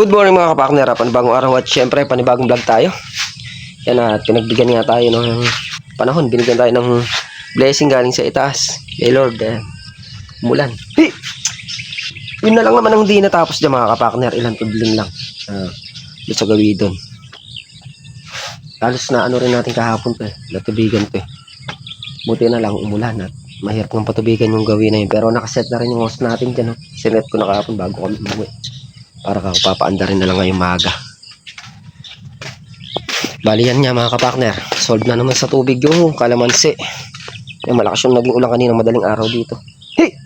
Good morning mga kapakner, panibagong araw at syempre panibagong vlog tayo. Yan at pinagbigyan nga tayo ng panahon, binigyan tayo ng blessing galing sa itaas. Hey Lord, umulan. Hey! Yun na lang naman ang hindi natapos dyan mga kapakner, ilang tudling lang. Doon sa gawidon. Halos na ano rin natin kahapon to natubigan to Buti na lang umulan at mahirap ng patubigan yung gawin na yun. Pero nakaset na rin yung host natin dyan. Sinet ko na kahapon bago kami umuwi. Para papaanda rin na lang ngayong maaga. Bali yan nga mga kapakner, solve na naman sa tubig yung kalamansi. Yan, malakas yung naging ulan kanina madaling araw dito. Hey!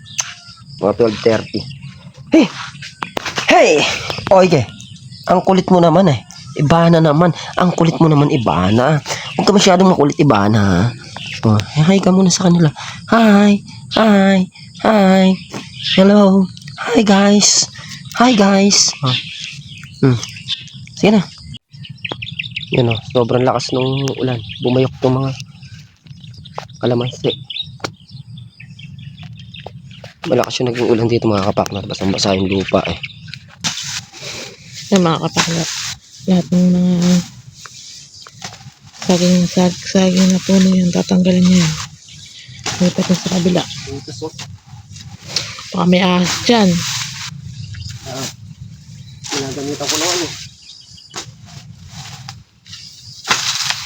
Mga 12:30. Hey! Hey! Okay. Ang kulit mo naman Ibana naman. Ang kulit mo naman ibana. Huwag ka masyadong makulit ibana. Oh, hi ka muna sa kanila. Hi! Hi! Hi! Hello! Hi guys! Hi guys! Sige na. Yan sobrang lakas ng ulan. Bumayok itong mga kalamansi. Malakas yung naging ulan dito mga kapakner. Basang-basa yung lupa Yan mga kapakner. Lahat ng mga saging na puno yan. Tatanggalin niya yan. Lipat sa kabila. Baka may ahas dyan. Ginagamitan ko lang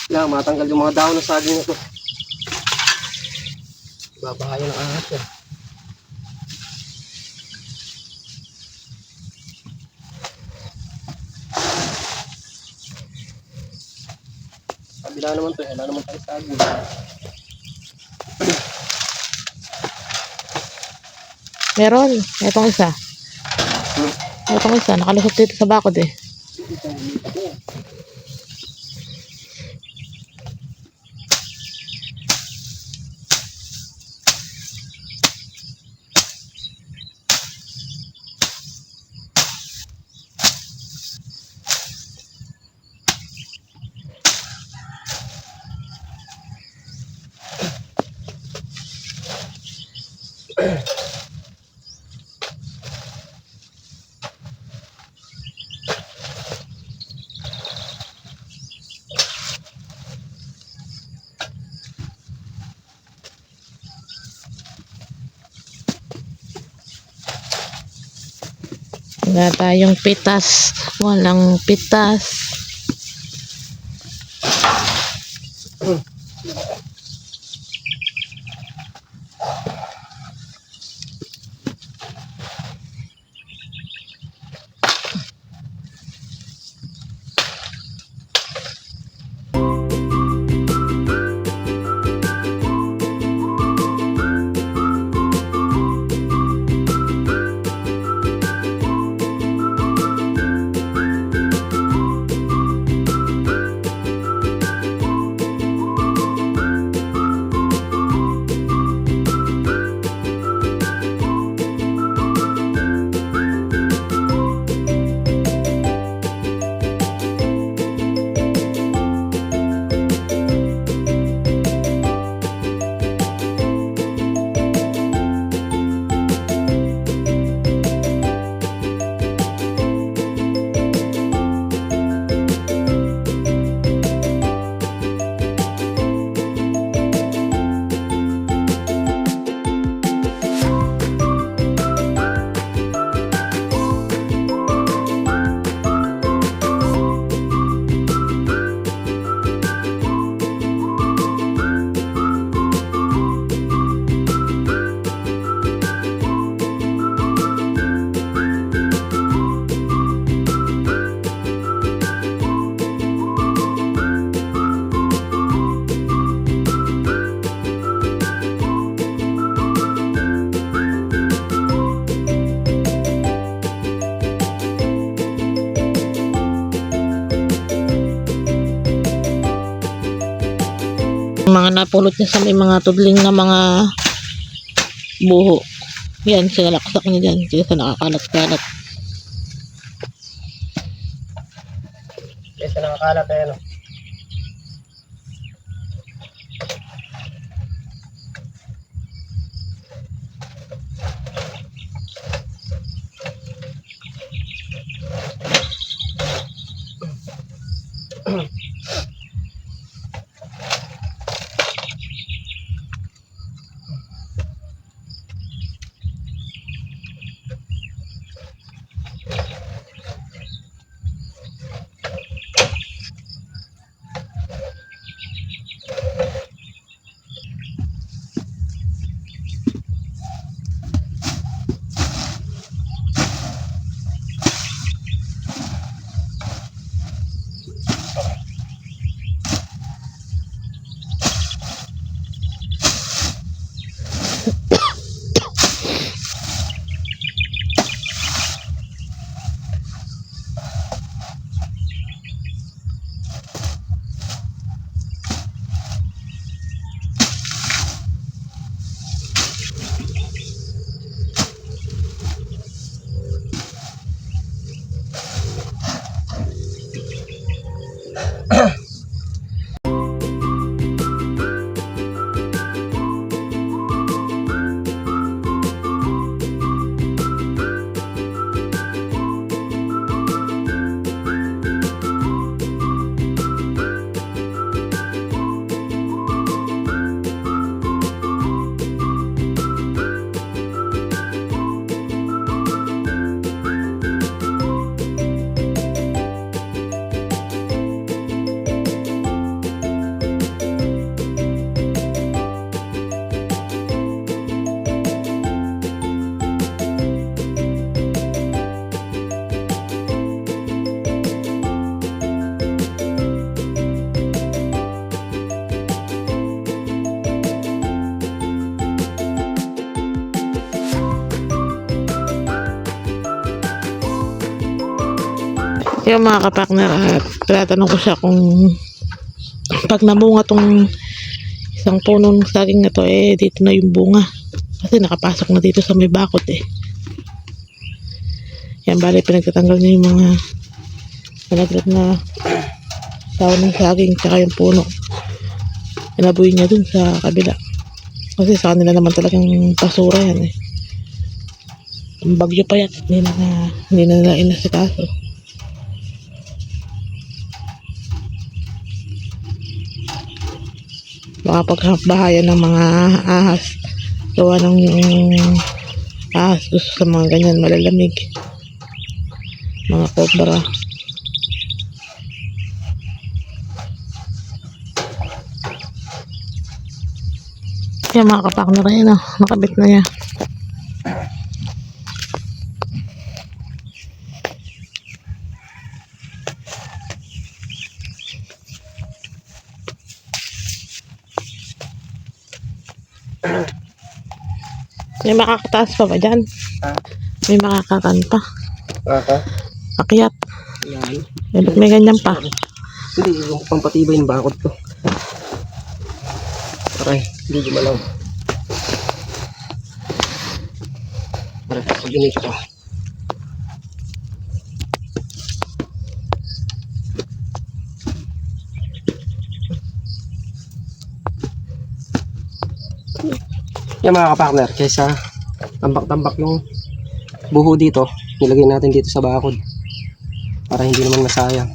Kailangan matanggal yung mga dahon ng saging na ito. Babahayan ng ahas yan. Kabila naman ito wala naman tayo saging. Meron. Itong isa. Itong isa. Nakalusot dito sa bakod Wala tayong pitas. Walang pitas. Mga napulot niya sa may mga tudling na mga buho. Yan, sinalaksak niya dyan. Kaya sa nakakalat-kalat. Kaya sa nakakalat Yung mga kapartner, at tinatanong ko siya kung pag namunga tong isang puno ng saging na to, dito na yung bunga. Kasi nakapasok na dito sa may bakod Yan, bali pinagtatanggal niya yung mga malaglag na tawon ng saging tsaka yung puno. Inabuhin niya dun sa kabila. Kasi sa kanila naman talagang basura yan Ang bagyo pa yan, hindi na nila inasikaso. Makapagbahayan ng mga ahas. Gawa ng ahas gusto sa mga ganyan malalamig. Mga cobra. Yan mga kapakner yan nakabit na yan. May makakataas pa ba dyan? May makakakan pa. Akyat. Yan. Ba't may ganyan pa? Hindi, yung pampatibay yung bakod ko. Aray, hindi malaw. Aray, pag ganito ko. Yan mga kapartner, kaysa tambak-tambak yung buho dito, nilagay natin dito sa bakod para hindi naman masayang.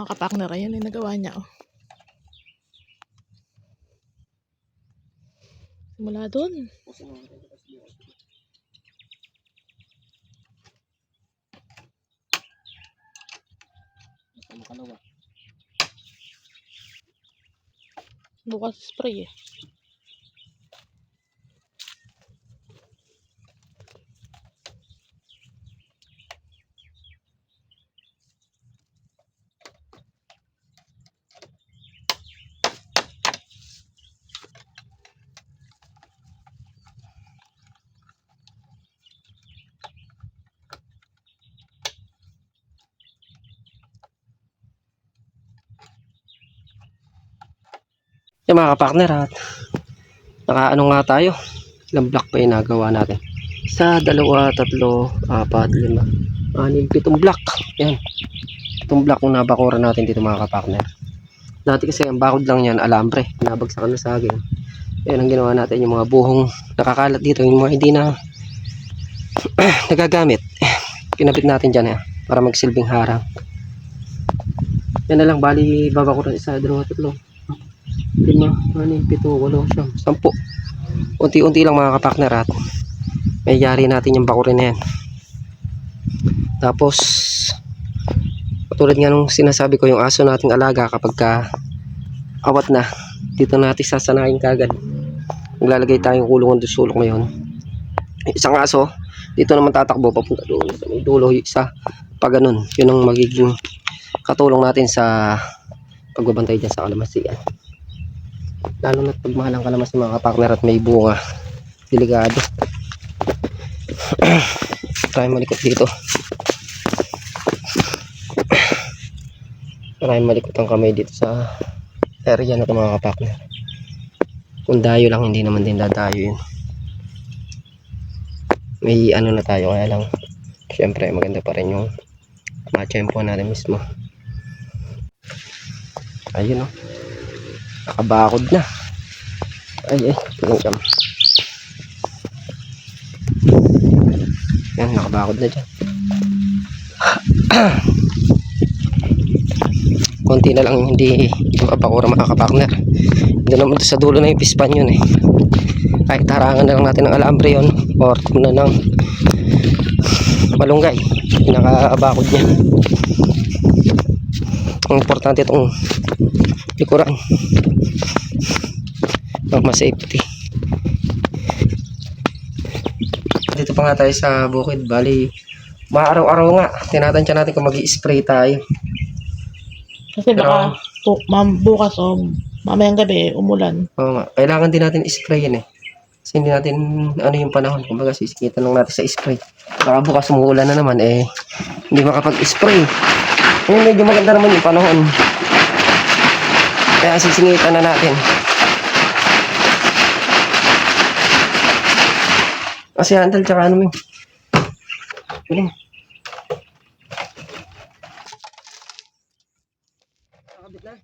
mga kapakner. Ayan yung nagawa niya. Oh. Simula dun. Bukas spray eh. Yung mga kapartner at nakaano nga tayo. Ilang block pa yung nagawa natin. Isa, dalawa, tatlo, apat, lima, anim, pitong block. Yan. Pitong block yung nabakuran natin dito mga kapartner. Dati kasi ang bakod lang yan, alambre. Nabagsakan na saging. Yan ang ginawa natin, yung mga buhong nakakalat dito, yung mga hindi na nagagamit. Kinabit natin dyan para magsilbing harang. Yan na lang, bali babakuran isa, dalawa, tatlo, lima, anim, pito, walo, siyam, 10. Unti-unti lang mga kapartner at may yari natin yung bakurin na yan. Tapos katulad nga nung sinasabi ko, yung aso nating alaga kapag awat na, dito natin sasanayin kagad. Maglalagay tayong kulungan doon sulok na yun. Isang aso dito naman tatakbo papunta doon sa may dulo, isa pa ganun. Yun ang magiging katulong natin sa pagbabantay dyan sa kalamansian. Lalo na't pagmahal ang kalamansi mga kapartner at may bunga, delikado. Try malikot dito. Try malikot ang kamay dito sa area na ito mga kapartner. Kung dayo lang, hindi naman din dadayo yun. May ano na tayo, kaya lang syempre maganda pa rin yung matsyempo natin mismo. Ayun o, nakabakod na. Ay tulong. Yan, nakabakod na dyan. Konti na lang hindi mapakura mga kapartner. Doon naman sa dulo na yung pispan yun eh. Kahit harangan na lang natin ng alambre yun, or na ng malunggay, pinakabakod niya. Ang importante itong likuran, mas safety. Dito pa nga tayo sa bukid, bali maaraw-araw nga tinatansya natin kung mag-i-spray tayo. Kasi baka bukas o mamayang gabi umulan. Oo nga, kailangan din natin i-spray yun eh. Kasi hindi natin ano yung panahon, kumbaga sisingitan lang natin sa spray. Baka bukas umuulan na naman hindi makapag-spray. Ngayon medyo maganda naman yung panahon, kaya sisingitan na natin. Kasi handle tsaka ano mo yun. Nakabit na.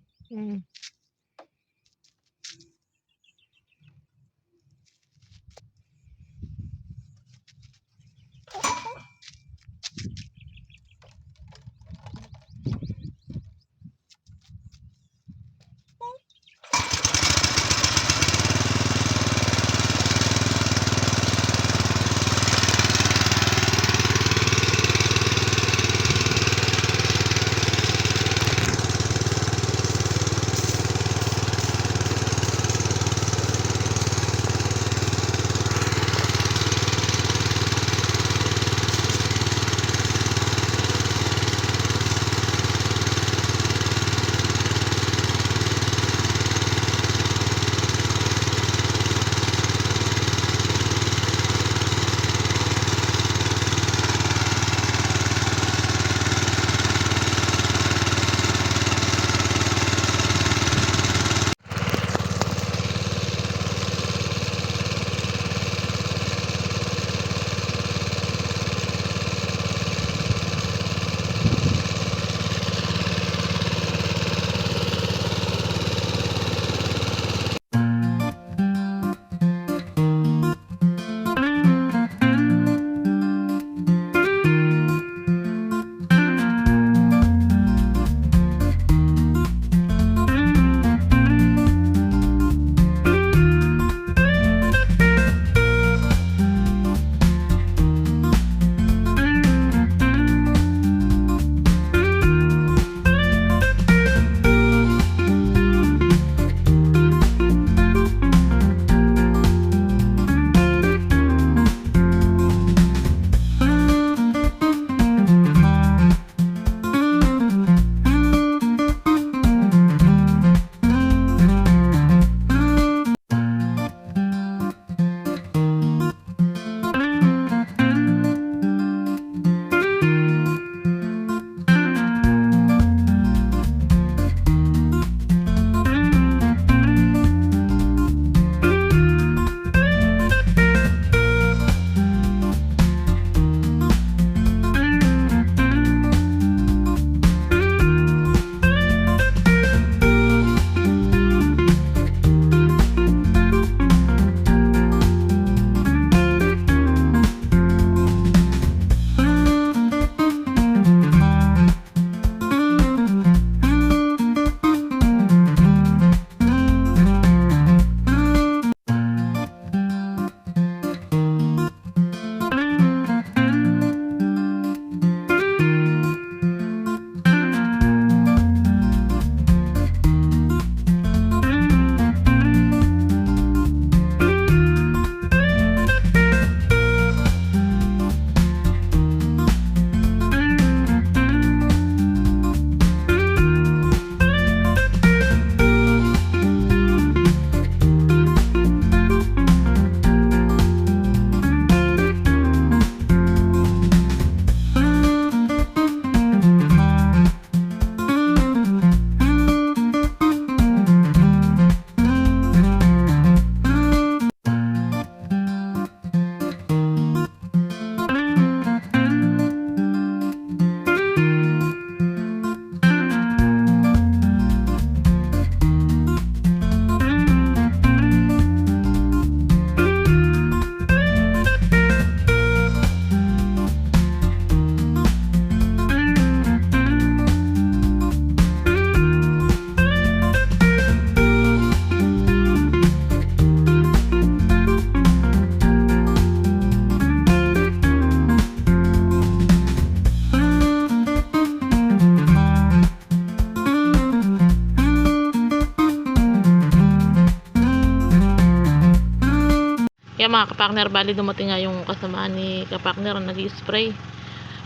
Kaya mga kapartner, bali dumating nga yung kasamaan ni kapartner na nag-i-spray.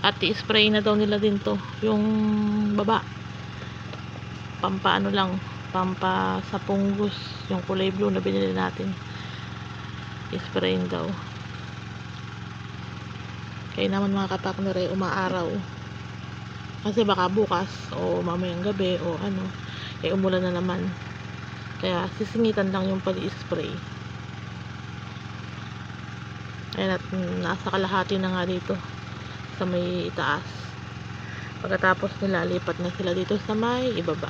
At i-spray na daw nila din to. Yung baba. Pampaano lang. Pampa sa pungus. Yung kulay blue na binili natin. I-sprayin daw. Kaya naman mga kapartner ay umaaraw. Kasi baka bukas o mamayang gabi o ano. Eh umulan na naman. Kaya sisingitan lang yung pag-i-spray. Ayan, at nasa kalahati na nga dito sa may itaas. Pagkatapos nila, lipat na sila dito sa may ibaba.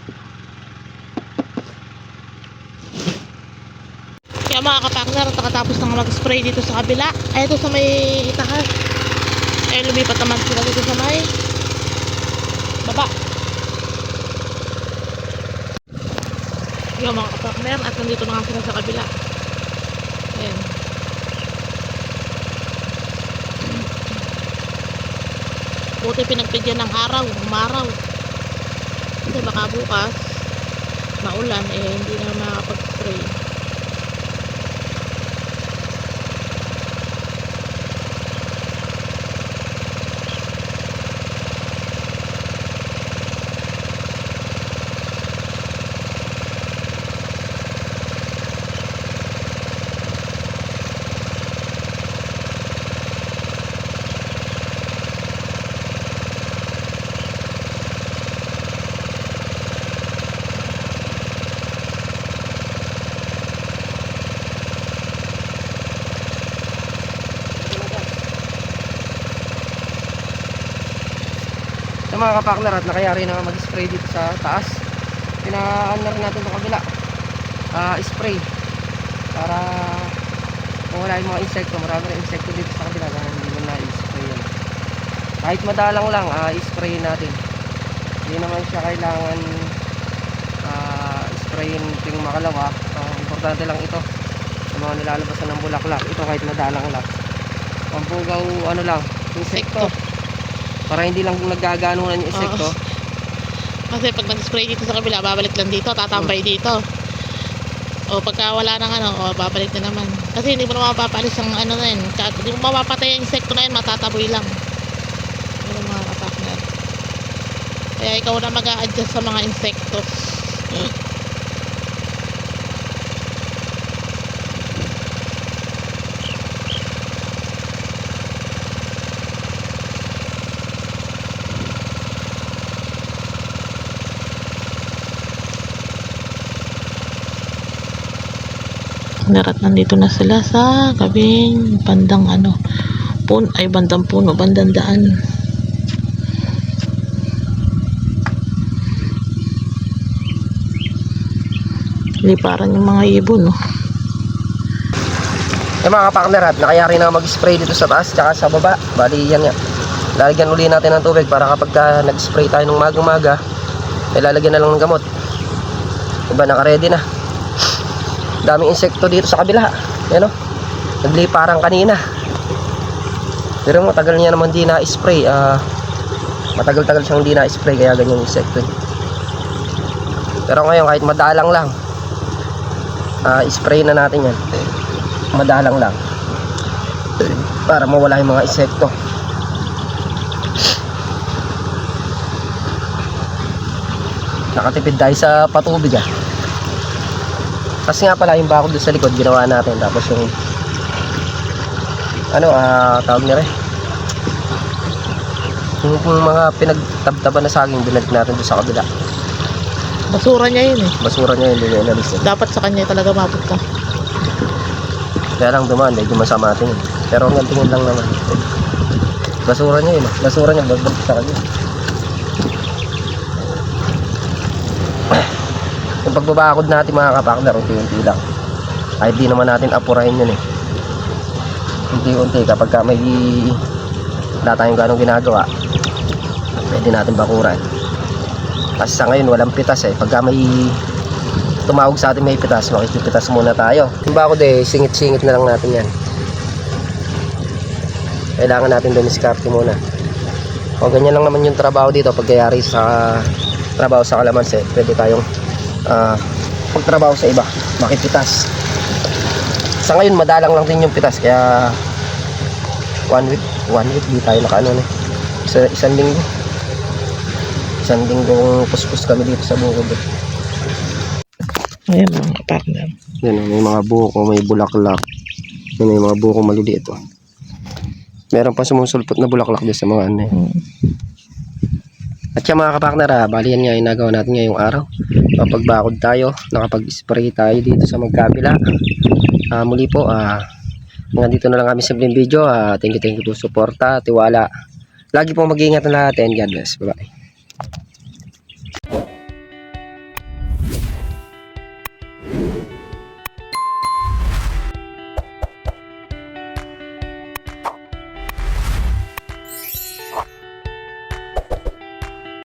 Kaya mga kapartner, pagkatapos na mag-spray dito sa kabila, ay ito sa may itaas, ay lumipat naman sila dito sa may baba. Yung mga kapartner, at nandito na nga sila sa kabila. Ayan. Buti pinagpigyan ng araw, umaraw. Kasi baka bukas maulan, eh hindi na makapag-spray. Sa mga kapartner, at nakayari na mag-spray dito sa taas. Pinaan na rin natin sa kabila. Spray para mawala yung mga insekto. Marami rin insekto dito sa kabila kaya hindi mo na-spray yan. Kahit madalang lang, spray natin. Hindi naman siya kailangan sprayin ting makalawa. Importante lang ito sa mga nilalabasan ng bulaklak. Ito kahit madalang lang. Pampugaw ano lang, insekto. Para hindi lang naggaganunan yung insekto. Kasi pag nag-spray dito sa kabila, babalik lang dito, tatambay dito. O pagka wala nang ano, babalik na naman. Kasi hindi mo na mapapalis ang ano na yun. Hindi mo mapapatay ang insekto na yun, matataboy lang. Ano mga kapartner. Kaya ikaw na mag-a-adjust sa mga insekto. Narat nandito na sila sa kabing bandang ano bandang puno, bandang daan. Liparan yung mga ibon, no? Yung mga kapartner, at nakayari na mag-spray dito sa taas tsaka sa baba. Bali yan nga, lalagyan uli natin ng tubig para kapag nag-spray tayo ng magang-maga, ay lalagyan na lang ng gamot. Diba, naka-ready na. Daming insekto dito sa kabila. Yan o, nagliparang kanina. Pero matagal niya naman di na-spray. Matagal-tagal siyang di na-spray, kaya ganyan yung insekto. Pero ngayon kahit madalang lang, spray na natin yan. Madalang lang para mawala yung mga insekto. Nakatipid tayo sa patubig Kasi nga pala yung bakod doon sa likod ginawa natin, tapos yung tawag nila yung mga pinagtabtaban na saging binalik natin doon sa kabila. Basura niya yun Basura niya yun, hindi niya inalis Dapat sa kanya talaga mapunta. Kaya lang dumaan, medyo masama tingin. Pero hanggang tingin lang naman. Basura niya yun Basura niya, bagbalik sa kanya. Yung pagbabakod natin mga kapartner, unti-unti lang. Kahit di naman natin apurahin yun unti-unti kapag may wala tayong ganong ginagawa, pwede natin bakuran. Kasi sa ngayon walang pitas pagka may tumawag sa atin may pitas, makikipitas muna tayo. Yung bakod singit-singit na lang natin yan. Kailangan natin dumiskarte muna. O ganyan lang naman yung trabaho dito. Pagkayari sa trabaho sa kalamansi, pwede tayong pagtrabaho sa iba, makipitas. Sa ngayon, madalang lang din yung pitas. Kaya, 1 week, di tayo nakaano na. Isang linggo. Isang linggong puspos kami dito sa bukod. Ayan mga partner. Yan, may mga buko, may bulaklak. Yan, may mga buko maliliit. Oh. Meron pa sumusulpot na bulaklak din sa mga ano. At yan mga kapartner, bali yan nga yung nagawa natin ngayong araw. Pagbakod tayo, nakapag-spray tayo dito sa magkabila. Muli po, hanggang dito na lang kami simpleng video. Thank you po suporta, tiwala. Lagi po mag-iingat na natin. God bless. Bye-bye.